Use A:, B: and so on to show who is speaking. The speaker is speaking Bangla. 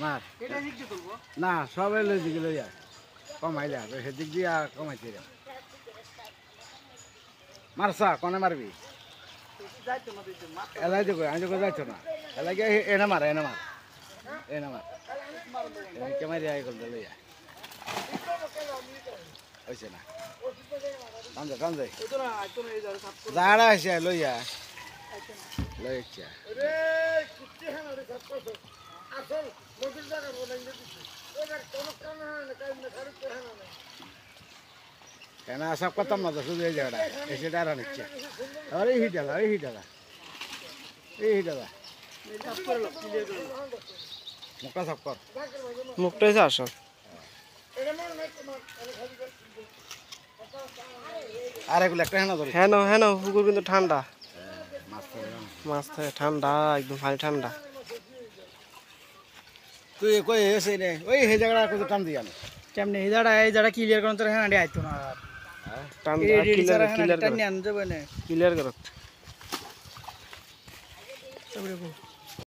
A: মাছ না সবাই লই দিকে লইয়া কমাইলে সেদিক দিয়া কমাইছি মারসা কোনে মারবি এলাই দেখো আমি দেখো যাইছো না এলাই গিয়ে এনে মার কেমারি আই করতে লইয়া হয়েছে না কান্দে জাড়া আছে লইয়া লইয়া কেন সব করতাম না তো শুধু এই জায়গাটা এসে ডারা নিচ্ছে আর এই হিটালা মুখটা সব কর
B: মুখটাই আসো
A: আর এগুলো একটা হেনা ধরে
B: হ্যাঁ পুকুর কিন্তু ঠান্ডা মাছ থাকে ঠান্ডা একদম পানি ঠান্ডা
A: তুই কই এসে নে ওই এই জায়গাটা কত টান দিয়া না
C: কেমনে এই জায়গা ক্লিয়ার করুন তোর হ্যাঁ আইতো না
B: ঠান্ডা ক্লিয়ার করো
C: টানি আন যাবে না
B: ক্লিয়ার করো
C: তারপরে